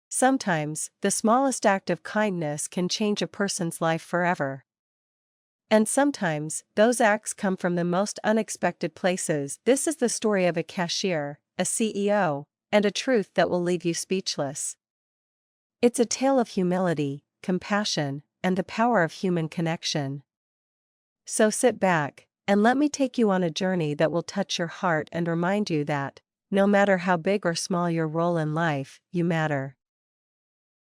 Sometimes, the smallest act of kindness can change a person's life forever. And sometimes, those acts come from the most unexpected places. This is the story of a cashier, a CEO, and a truth that will leave you speechless. It's a tale of humility, compassion, and the power of human connection. So sit back, and let me take you on a journey that will touch your heart and remind you that, no matter how big or small your role in life, you matter.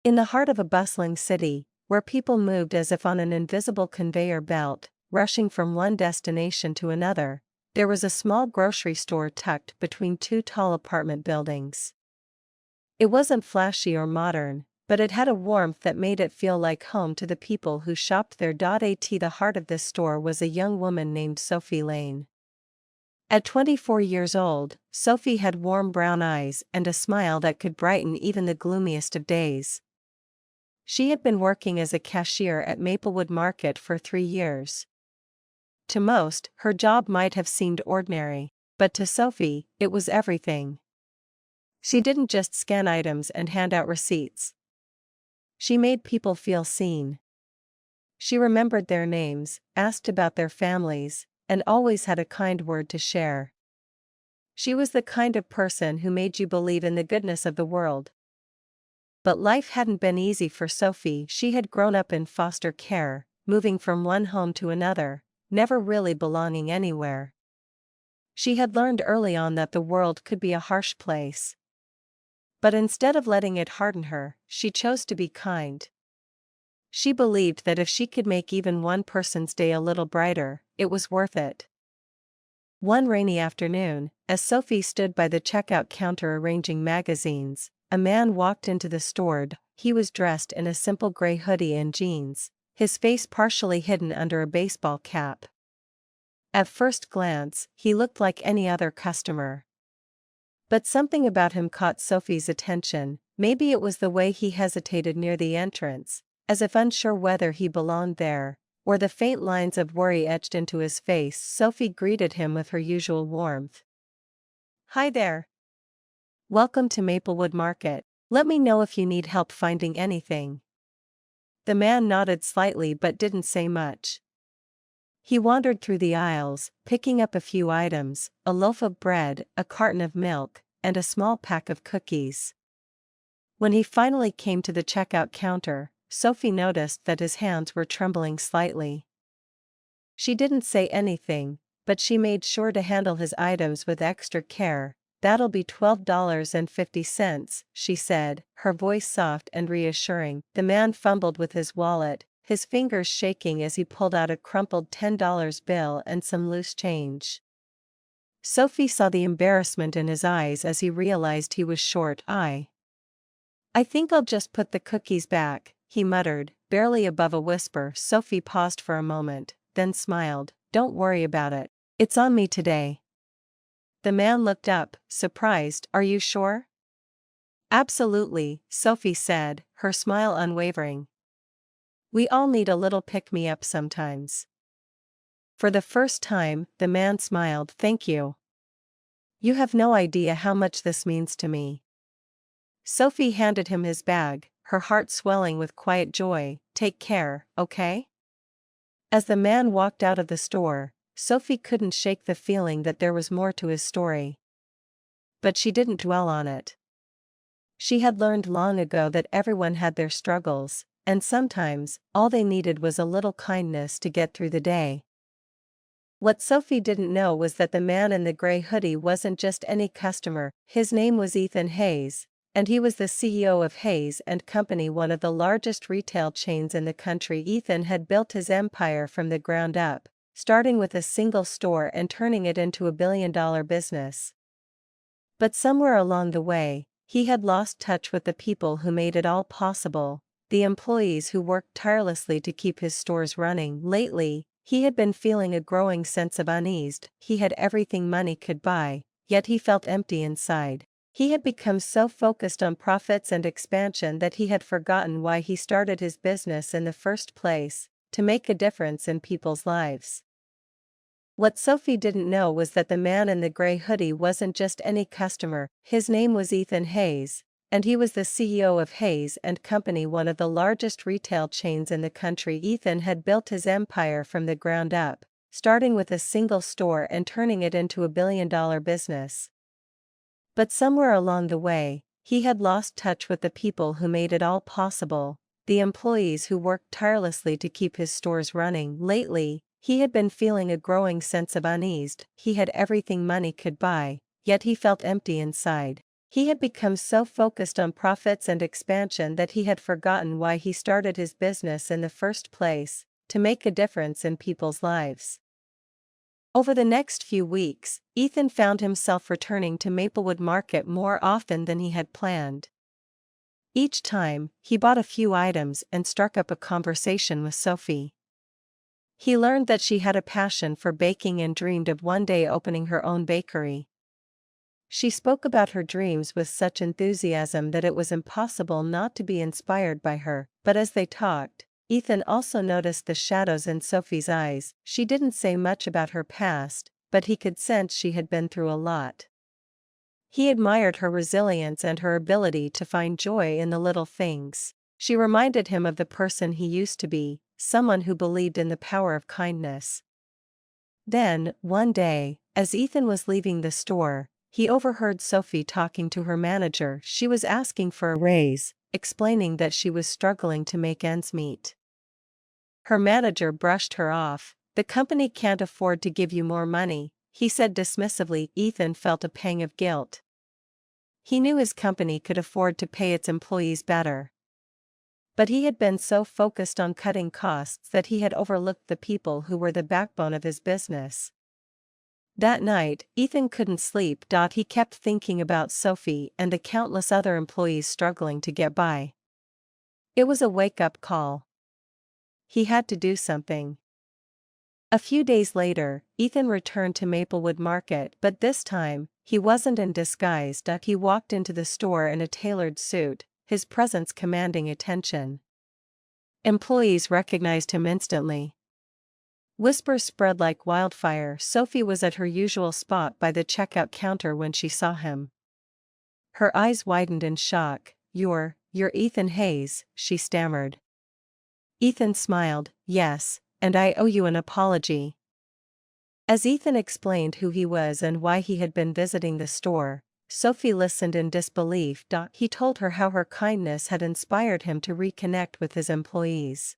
In the heart of a bustling city, where people moved as if on an invisible conveyor belt, rushing from one destination to another, there was a small grocery store tucked between two tall apartment buildings. It wasn't flashy or modern, but it had a warmth that made it feel like home to the people who shopped there. At the heart of this store was a young woman named Sophie Lane. At 24 years old, Sophie had warm brown eyes and a smile that could brighten even the gloomiest of days. She had been working as a cashier at Maplewood Market for 3 years. To most, her job might have seemed ordinary, but to Sophie, it was everything. She didn't just scan items and hand out receipts. She made people feel seen. She remembered their names, asked about their families, and always had a kind word to share. She was the kind of person who made you believe in the goodness of the world. But life hadn't been easy for Sophie. She had grown up in foster care, moving from one home to another, never really belonging anywhere. She had learned early on that the world could be a harsh place. But instead of letting it harden her, she chose to be kind. She believed that if she could make even one person's day a little brighter, it was worth it. One rainy afternoon, as Sophie stood by the checkout counter arranging magazines, a man walked into the store. He was dressed in a simple gray hoodie and jeans, his face partially hidden under a baseball cap. At first glance, he looked like any other customer. But something about him caught Sophie's attention. Maybe it was the way he hesitated near the entrance, as if unsure whether he belonged there, or the faint lines of worry etched into his face. Sophie greeted him with her usual warmth. "Hi there. Welcome to Maplewood Market. Let me know if you need help finding anything." The man nodded slightly but didn't say much. He wandered through the aisles, picking up a few items: a loaf of bread, a carton of milk, and a small pack of cookies. When he finally came to the checkout counter, Sophie noticed that his hands were trembling slightly. She didn't say anything, but she made sure to handle his items with extra care. "That'll be $12.50, she said, her voice soft and reassuring. The man fumbled with his wallet, his fingers shaking as he pulled out a crumpled $10 bill and some loose change. Sophie saw the embarrassment in his eyes as he realized he was short. I think I'll just put the cookies back," he muttered, barely above a whisper. Sophie paused for a moment, then smiled. "Don't worry about it. It's on me today." The man looked up, surprised. "Are you sure?" "Absolutely," Sophie said, her smile unwavering. "We all need a little pick-me-up sometimes." For the first time, the man smiled. "Thank you. You have no idea how much this means to me." Sophie handed him his bag, her heart swelling with quiet joy. "Take care, okay?" As the man walked out of the store, Sophie couldn't shake the feeling that there was more to his story. But she didn't dwell on it. She had learned long ago that everyone had their struggles, and sometimes, all they needed was a little kindness to get through the day. What Sophie didn't know was that the man in the gray hoodie wasn't just any customer. His name was Ethan Hayes, and he was the CEO of Hayes and Company, one of the largest retail chains in the country. Ethan had built his empire from the ground up, starting with a single store and turning it into a billion-dollar business. But somewhere along the way, he had lost touch with the people who made it all possible, the employees who worked tirelessly to keep his stores running. Lately, he had been feeling a growing sense of unease. He had everything money could buy, yet he felt empty inside. He had become so focused on profits and expansion that he had forgotten why he started his business in the first place: to make a difference in people's lives. What Sophie didn't know was that the man in the gray hoodie wasn't just any customer. His name was Ethan Hayes, And he was the CEO of Hayes and Company, one of the largest retail chains in the country. Ethan had built his empire from the ground up, starting with a single store and turning it into a billion-dollar business. But somewhere along the way, he had lost touch with the people who made it all possible, the employees who worked tirelessly to keep his stores running. Lately, he had been feeling a growing sense of unease. He had everything money could buy, yet he felt empty inside. He had become so focused on profits and expansion that he had forgotten why he started his business in the first place: to make a difference in people's lives. Over the next few weeks, Ethan found himself returning to Maplewood Market more often than he had planned. Each time, he bought a few items and struck up a conversation with Sophie. He learned that she had a passion for baking and dreamed of one day opening her own bakery. She spoke about her dreams with such enthusiasm that it was impossible not to be inspired by her. But as they talked, Ethan also noticed the shadows in Sophie's eyes. She didn't say much about her past, but he could sense she had been through a lot. He admired her resilience and her ability to find joy in the little things. She reminded him of the person he used to be, someone who believed in the power of kindness. Then, one day, as Ethan was leaving the store, he overheard Sophie talking to her manager. She was asking for a raise, explaining that she was struggling to make ends meet. Her manager brushed her off. "The company can't afford to give you more money," he said dismissively. Ethan felt a pang of guilt. He knew his company could afford to pay its employees better. But he had been so focused on cutting costs that he had overlooked the people who were the backbone of his business. That night, Ethan couldn't sleep. He kept thinking about Sophie and the countless other employees struggling to get by. It was a wake-up call. He had to do something. A few days later, Ethan returned to Maplewood Market, but this time, he wasn't in disguise. He walked into the store in a tailored suit, his presence commanding attention. Employees recognized him instantly. Whispers spread like wildfire. Sophie was at her usual spot by the checkout counter when she saw him. Her eyes widened in shock. You're Ethan Hayes," she stammered. Ethan smiled. "Yes, and I owe you an apology." As Ethan explained who he was and why he had been visiting the store, Sophie listened in disbelief. He told her how her kindness had inspired him to reconnect with his employees.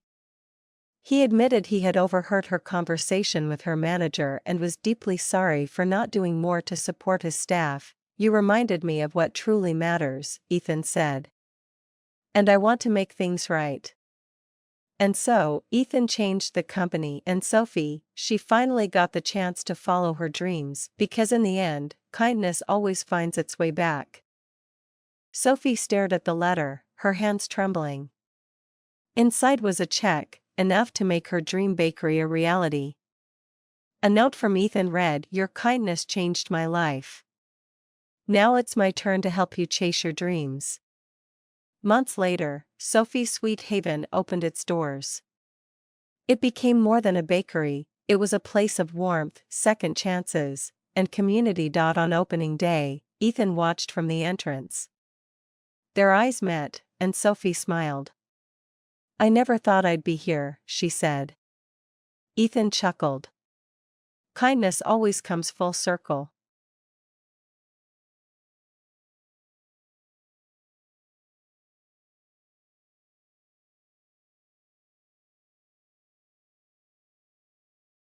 He admitted he had overheard her conversation with her manager and was deeply sorry for not doing more to support his staff. "You reminded me of what truly matters," Ethan said. "And I want to make things right." And so, Ethan changed the company, and Sophie, she finally got the chance to follow her dreams, because in the end, kindness always finds its way back. Sophie stared at the letter, her hands trembling. Inside was a check, enough to make her dream bakery a reality. A note from Ethan read, "Your kindness changed my life. Now it's my turn to help you chase your dreams." Months later, Sophie's Sweet Haven opened its doors. It became more than a bakery, it was a place of warmth, second chances, and community. On opening day, Ethan watched from the entrance. Their eyes met, and Sophie smiled. "I never thought I'd be here," she said. Ethan chuckled. Kindness always comes full circle.